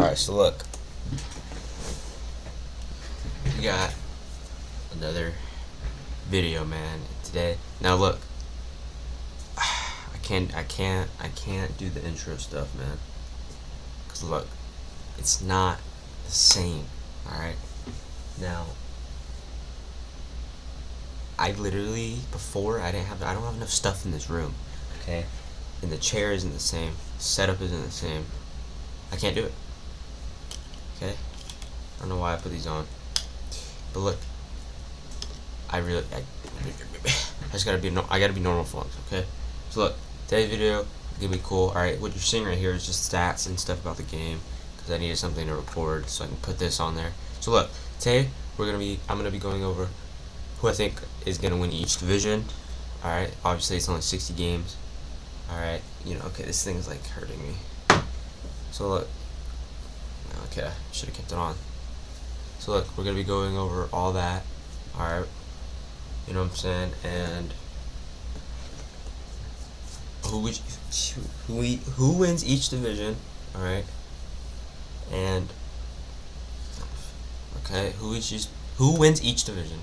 Alright, so look. We got another video, man, today. Now look. I can't do the intro stuff, man. Cause look, it's not the same. Alright? Now I literally I don't have enough stuff in this room. Okay? And the chair isn't the same. Setup isn't the same. I can't do it. Okay? I don't know why I put these on. But look, I just gotta be normal for once, okay? So look, today's video gonna be cool. Alright, what you're seeing right here is just stats and stuff about the game, because I needed something to record so I can put this on there. So look, today I'm gonna be going over who I think is gonna win each division. Alright, obviously it's only 60 games. Alright, okay, this thing is like hurting me. So look, okay, should have kept it on. So look, we're gonna be going over all that. Alright, you know what I'm saying, and who wins each division. Alright, and okay, who wins each division,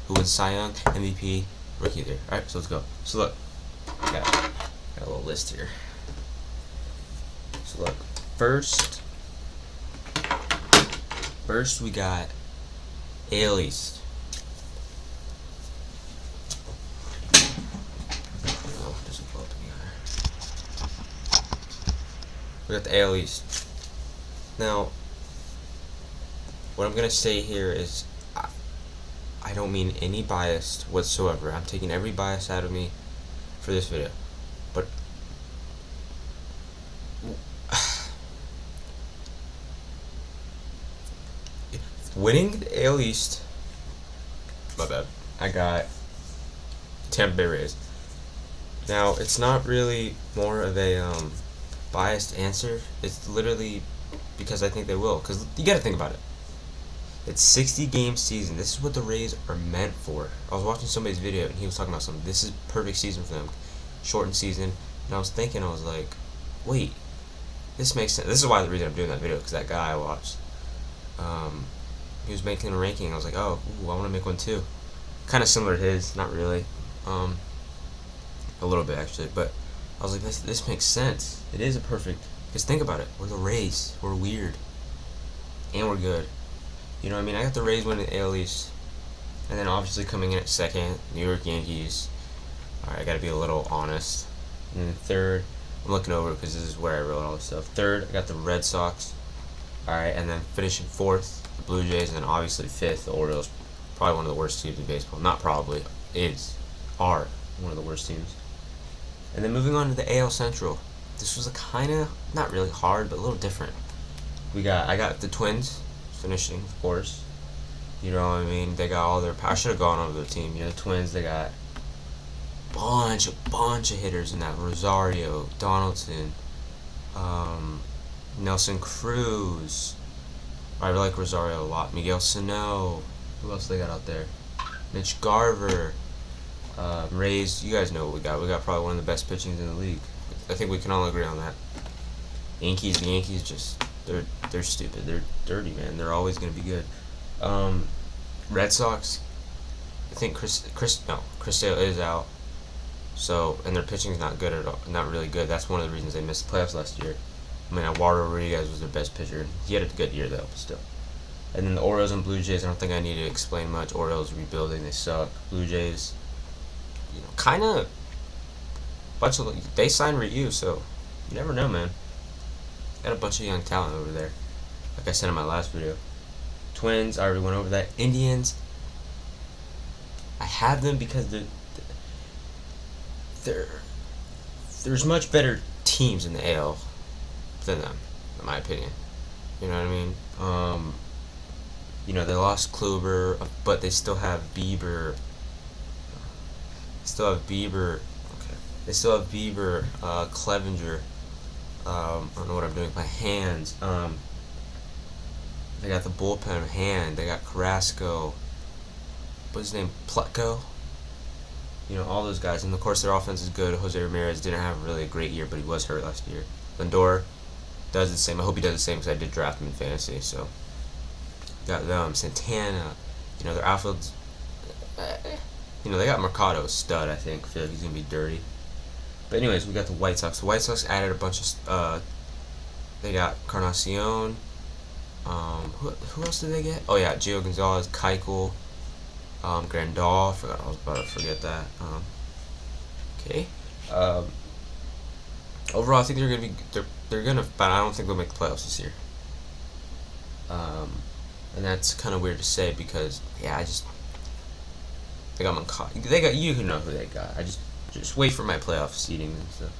who wins Cy Young, MVP, Rookie of the Year. Alright, so let's go. So look, got a little list here. So look, first we got AL East. Oh, it doesn't flow together. We got the AL East. Now, what I'm gonna say here is, I don't mean any bias whatsoever. I'm taking every bias out of me for this video. But winning the AL East, my bad, I got Tampa Bay Rays. Now, it's not really more of a biased answer. It's literally because I think they will. Because you gotta think about it. It's 60 game season. This is what the Rays are meant for. I was watching somebody's video and he was talking about something. This is perfect season for them. Shortened season. And I was thinking, I was like, wait, this makes sense. This is why the reason I'm doing that video, because that guy I watched, he was making a ranking. I was like, oh, ooh, I want to make one too. Kind of similar to his, not really, a little bit actually, but I was like, this makes sense. It is a perfect, because think about it, we're the Rays, we're weird, and we're good. You know what I mean? I got the Rays winning the AL East, and then obviously coming in at second, New York Yankees. Alright, I gotta be a little honest. And then third, I'm looking over because this is where I wrote all this stuff. Third, I got the Red Sox. Alright, and then finishing fourth, the Blue Jays, and then obviously fifth, the Orioles. Probably one of the worst teams in baseball. Not probably, are one of the worst teams. And then moving on to the AL Central. This was a kind of, not really hard, but a little different. I got the Twins finishing, of course. You know what I mean? They got all their power. I should have gone over their team. The Twins, they got bunch of hitters in that. Rosario, Donaldson, Nelson Cruz. I really like Rosario a lot. Miguel Sano. Who else they got out there? Mitch Garver. Rays. You guys know what we got. We got probably one of the best pitchings in the league. I think we can all agree on that. The Yankees just they're stupid. They're dirty, man. They're always gonna be good. Red Sox. I think Chris Sale is out. So, and their pitching is not good at all. Not really good. That's one of the reasons they missed the playoffs last year. I mean, Eduardo Rodriguez was their best pitcher. He had a good year though, but still. And then the Orioles and Blue Jays. I don't think I need to explain much. Orioles rebuilding. They suck. Blue Jays, kind of. They signed Ryu, so you never know, man. Got a bunch of young talent over there. Like I said in my last video. Twins, I already went over that. Indians, I have them because there's much better teams in the AL than them, in my opinion. You know what I mean? They lost Kluber, but they still have Bieber. They still have Bieber, Clevenger. I don't know what I'm doing with my hands. They got the bullpen hand. They got Carrasco. What's his name? Plutko. All those guys. And of course their offense is good. Jose Ramirez didn't have really a great year, but he was hurt last year. Lindor. does the same. I hope he does the same because I did draft him in fantasy. So got them. Santana, their outfield's, they got Mercado, stud. I feel like he's gonna be dirty. But anyways, we got the White Sox. The White Sox added a bunch of. They got Carnacion. Who else did they get? Oh yeah, Gio Gonzalez, Keuchel, Grandal. I was about to forget that. Okay. Overall, I think they're gonna be they're gonna, but I don't think they'll make the playoffs this year. And that's kind of weird to say because they got you can know who they got. I just wait for my playoff seeding and stuff.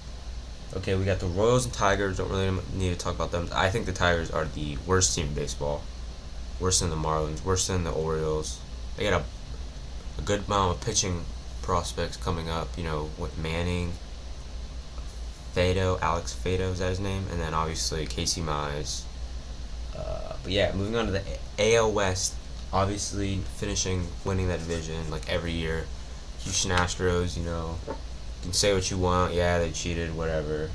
Okay, we got the Royals and Tigers. Don't really need to talk about them. I think the Tigers are the worst team in baseball. Worse than the Marlins. Worse than the Orioles. They got a good amount of pitching prospects coming up. With Manning, Alex Fado, is that his name? And then obviously Casey Mize. But yeah, moving on to the AL West. Obviously winning that division like every year. Houston Astros, you can say what you want. Yeah, they cheated, whatever.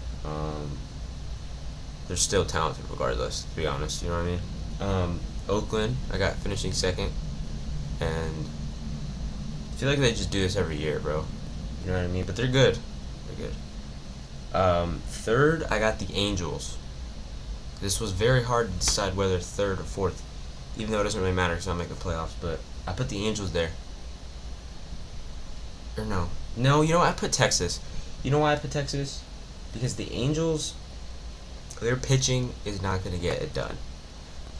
They're still talented regardless, to be honest. You know what I mean? Oakland, I got finishing second. And I feel like they just do this every year, bro. You know what I mean? But they're good. They're good. Third, I got the Angels. This was very hard to decide whether third or fourth, even though it doesn't really matter because I'm making the playoffs. But I put the Angels there. Or no, I put Texas. You know why I put Texas? Because the Angels, their pitching is not going to get it done.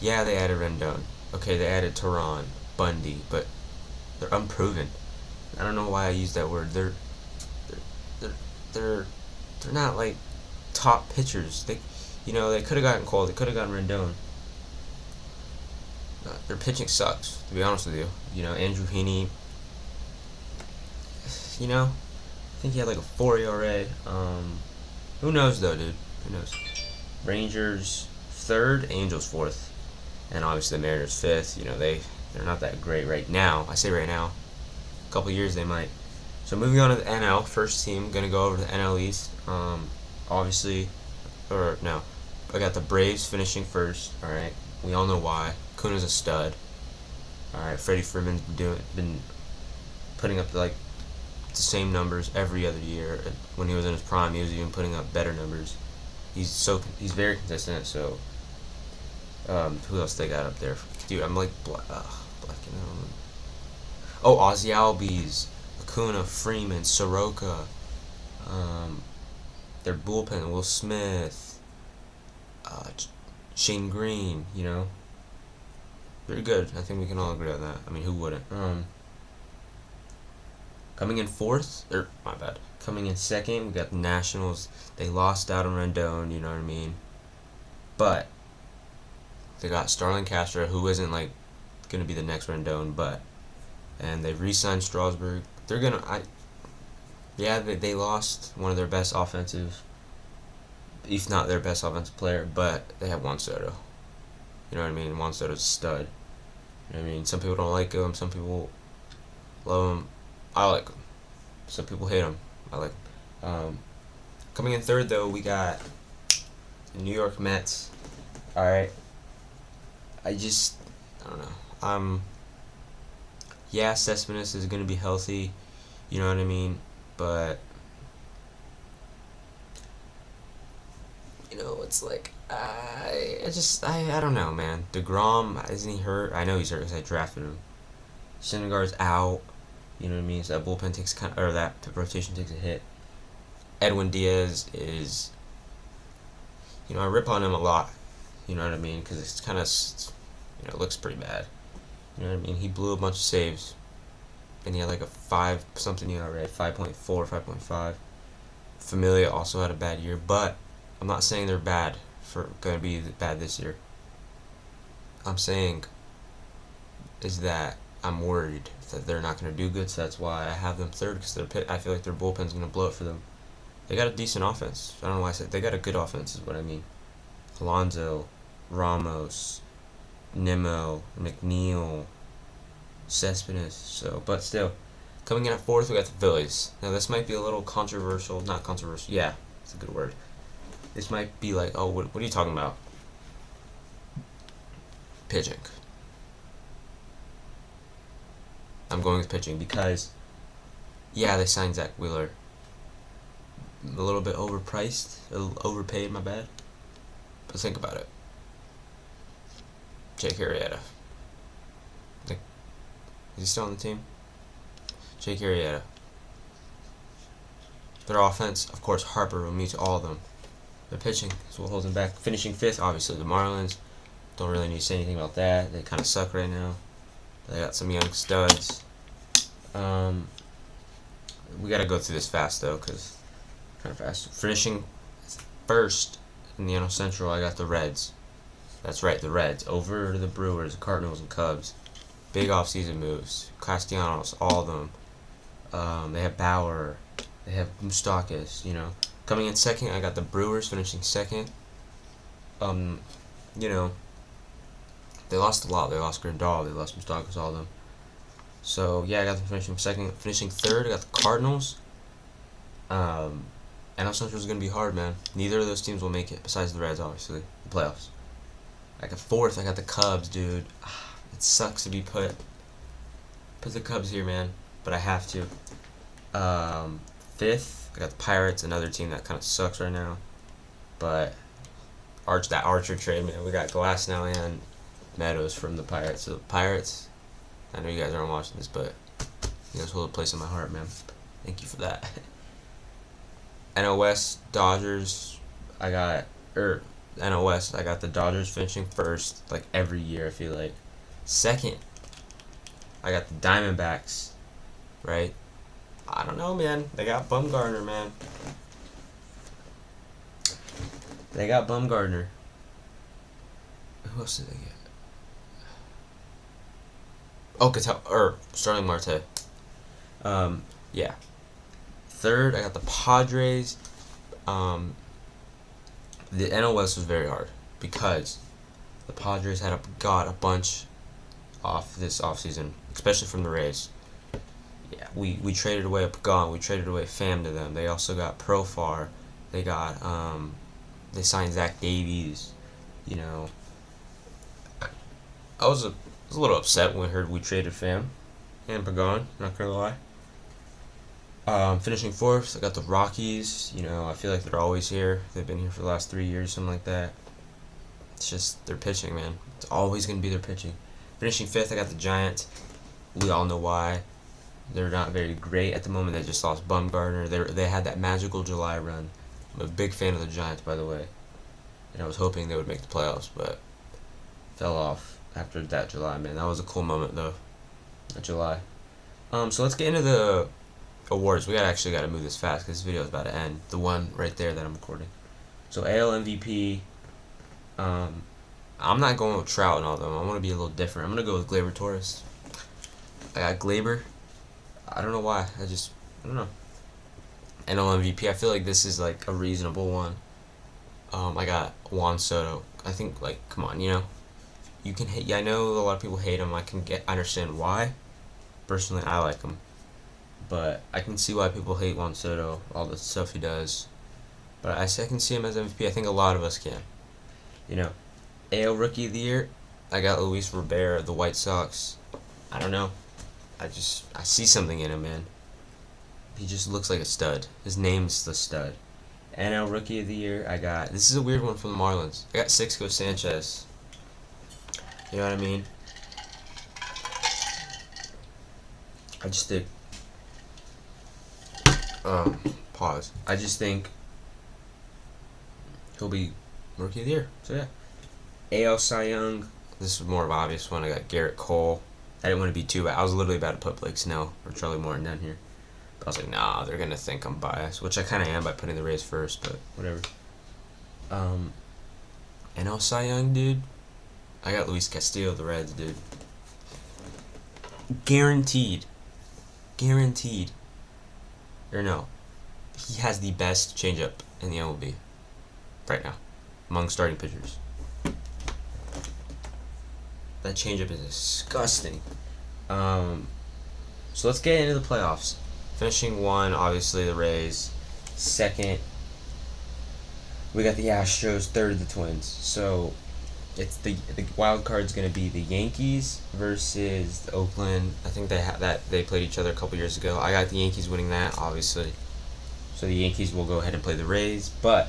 Yeah, they added Rendon. Okay, they added Tehran, Bundy, but they're unproven. I don't know why I use that word. They're not like top pitchers. They could have gotten Cole. They could have gotten Rendon. Their pitching sucks, to be honest with you. Andrew Heaney. I think he had like a 4 ERA. Who knows though, dude? Who knows? Rangers third, Angels fourth, and obviously the Mariners fifth. They're not that great right now. I say right now. A couple years they might. So moving on to the NL, first team gonna go over to the NL East. Obviously, or no, I got the Braves finishing first. All right, we all know why. Kuna's a stud. All right, Freddie Freeman's been putting up the same numbers every other year. When he was in his prime, he was even putting up better numbers. He's very consistent. So, who else they got up there? Dude, I'm like blacking out. Oh, Ozzy Albies, Acuna, Freeman, Soroka. Their bullpen, Will Smith, Shane Green. Very good. I think we can all agree on that. I mean, who wouldn't? Coming in fourth, coming in second, we got the Nationals. They lost out on Rendon, you know what I mean? But they got Starlin Castro, who isn't going to be the next Rendon, and they re-signed Strasburg. They're they lost one of their best offensive, if not their best offensive player, but they have Juan Soto. You know what I mean? Juan Soto's a stud. You know what I mean? Some people don't like him. Some people love him. I like him. Some people hate him. I like him. Coming in third, though, we got the New York Mets. All right. I don't know. Yeah, Cespedes is going to be healthy. You know what I mean? But, it's I don't know, man. DeGrom, isn't he hurt? I know he's hurt because I drafted him. Syndergaard's out. You know what I mean? So that bullpen that rotation takes a hit. Edwin Diaz is, I rip on him a lot. You know what I mean? Because it's kind of, it looks pretty bad. You know what I mean? He blew a bunch of saves. And he had like a 5-something ERA, 5.4, 5.5. Familia also had a bad year, but I'm not saying they're going to be bad this year. I'm saying is that I'm worried that they're not going to do good, so that's why I have them third, because I feel like their bullpen's going to blow it for them. They got a decent offense. I don't know why I said they got a good offense is what I mean. Alonso, Ramos, Nimmo, McNeil, Cespedes. So, but still, coming in at fourth, we got the Phillies. Now this might be a little controversial. Not controversial. Yeah, it's a good word. This might be like, oh, what are you talking about? Pitching. I'm going with pitching because, yeah, they signed Zach Wheeler. A little bit overpriced, overpaid, my bad. But think about it. Jake Arrieta. Is he still on the team? Jake Arrieta. Their offense, of course, Harper will meet all of them. Their pitching is what holds them back. Finishing fifth, obviously, the Marlins. Don't really need to say anything about that. They kind of suck right now. They got some young studs. We got to go through this fast, though, because kind of fast. Finishing first in the NL Central, I got the Reds. That's right, the Reds. Over the Brewers, Cardinals, and Cubs. Big offseason moves. Castellanos, all of them. They have Bauer. They have Moustakas, you know. Coming in second, I got the Brewers finishing second. You know, they lost a lot. They lost Grandal. They lost Moustakas, all of them. So, yeah, I got them finishing second. Finishing third, I got the Cardinals. NL Central is going to be hard, man. Neither of those teams will make it, besides the Reds, obviously. The playoffs. I got fourth, I got the Cubs, dude. It sucks to be put the Cubs here, man. But I have to. Fifth, I got the Pirates, another team that kind of sucks right now. But that Archer trade, man. We got Glass now and Meadows from the Pirates. So the Pirates, I know you guys aren't watching this, but you guys hold a place in my heart, man. Thank you for that. NL West, Dodgers, NL West, I got the Dodgers finishing first, like every year, I feel like. Second, I got the Diamondbacks, right? I don't know, man. They got Bumgarner, man. They got Bumgarner. Who else did they get? Oh, Starling Marte. Yeah. Third, I got the Padres. The NL West was very hard because the Padres got a bunch off this offseason, especially from the Rays. Yeah, we traded away a Pagan, we traded away Pham to them. They also got Profar. They got they signed Zach Davies. You know, I was a little upset when I heard we traded Pham and Pagan. Not gonna lie. Finishing fourth, I got the Rockies. You know, I feel like they're always here. They've been here for the last 3 years, something like that. It's just their pitching, man. It's always going to be their pitching. Finishing fifth, I got the Giants. We all know why. They're not very great at the moment. They just lost Bumgarner. They had that magical July run. I'm a big fan of the Giants, by the way. And I was hoping they would make the playoffs, but fell off after that July, man. That was a cool moment, though. That July. So let's get into the awards. We actually got to move this fast because this video is about to end. The one right there that I'm recording. So AL MVP. I'm not going with Trout and all them. I want to be a little different. I'm gonna go with Gleyber Torres. I got Gleyber. I don't know why. I don't know. NL MVP. I feel like this is like a reasonable one. I got Juan Soto. I think, like, come on, you know, you can hate. Yeah, I know a lot of people hate him. I understand why. Personally, I like him. But I can see why people hate Juan Soto, all the stuff he does. But I can see him as MVP. I think a lot of us can. You know, AL Rookie of the Year, I got Luis Robert, the White Sox. I don't know. I see something in him, man. He just looks like a stud. His name's the stud. NL Rookie of the Year, this is a weird one from the Marlins. I got Sixto Sanchez. You know what I mean? I just think... pause. I just think he'll be Rookie of the Year. So, yeah. AL Cy Young, this is more of an obvious one. I got Garrett Cole. I didn't want to be too bad. I was literally about to put Blake Snell or Charlie Morton down here. But I was like, nah, they're going to think I'm biased, which I kind of am by putting the Rays first, but whatever. NL Cy Young, dude. I got Luis Castillo, the Reds, dude. Guaranteed. Or no. He has the best changeup in the MLB right now among starting pitchers. That changeup is disgusting. So let's get into the playoffs. Finishing one, obviously the Rays. Second, We got the Astros, third of the Twins. So it's the wild card's gonna be the Yankees versus the Oakland. I think they played each other a couple years ago. I got the Yankees winning that, obviously. So the Yankees will go ahead and play the Rays, but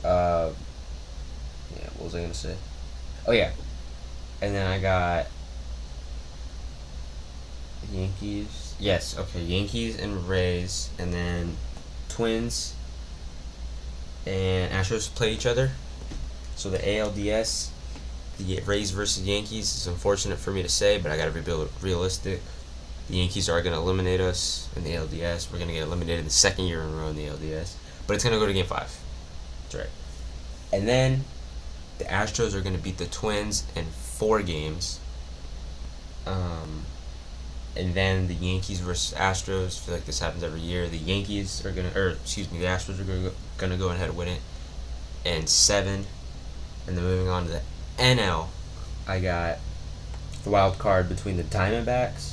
yeah, what was I gonna say? Oh yeah, and then I got Yankees. Yes, okay, Yankees and Rays, and then Twins and Astros play each other. So the ALDS, the Rays versus Yankees, is unfortunate for me to say, but I gotta be realistic. The Yankees are gonna eliminate us in the ALDS. We're gonna get eliminated the second year in a row in the ALDS, but it's gonna go to Game 5. That's right. And then the Astros are gonna beat the Twins in 4 games. And then the Yankees versus Astros. I feel like this happens every year. The Astros are gonna go ahead and win it in 7. And then moving on to the NL, I got the wild card between the Diamondbacks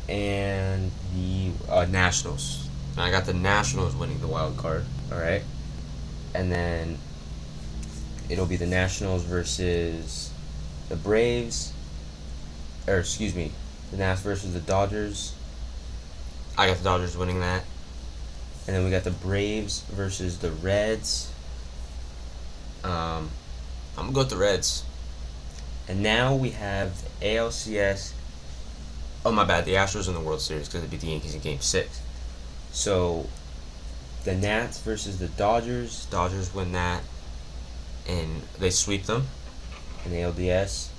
and the Nationals. And I got the Nationals winning the wild card. All right, and then it'll be the Nationals versus the Braves, or excuse me, the Nats versus the Dodgers. I got the Dodgers winning that. And then we got the Braves versus the Reds. I'm going to go with the Reds. And now we have the ALCS. Oh, my bad. The Astros in the World Series because they beat the Yankees in Game 6. So, the Nats versus the Dodgers. Dodgers win that. And they sweep them in the ALDS.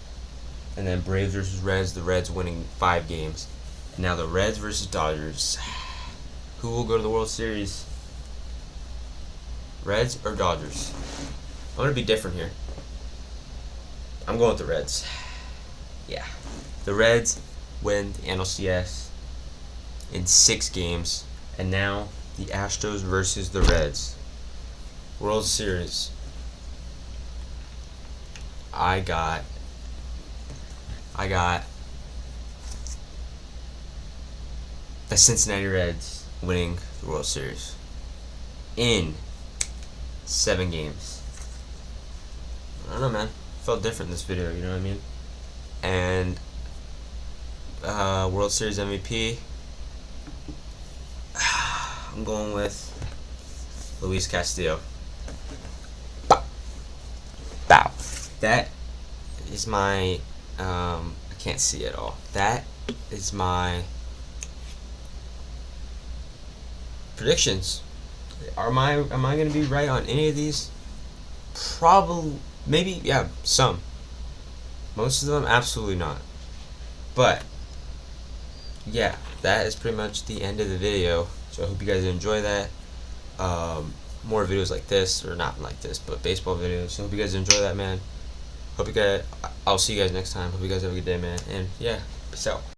And then Braves versus Reds. The Reds winning 5 games. And now the Reds versus Dodgers. Who will go to the World Series? Reds or Dodgers? I'm going to be different here. I'm going with the Reds. Yeah. The Reds win the NLCS in 6 games. And now the Astros versus the Reds. World Series. I got the Cincinnati Reds winning the World Series in 7 games. I don't know, man. Felt different in this video, you know what I mean? And World Series MVP, I'm going with Luis Castillo. Bow. Bow. That is my I can't see at all. That is my predictions. Am I gonna be right on any of these? Probably, maybe, yeah, some. Most of them, absolutely not. But yeah, that is pretty much the end of the video. So I hope you guys enjoy that. More videos like this, or not like this, but baseball videos. So I hope you guys enjoy that, man. I'll see you guys next time. Hope you guys have a good day, man. And yeah, peace out.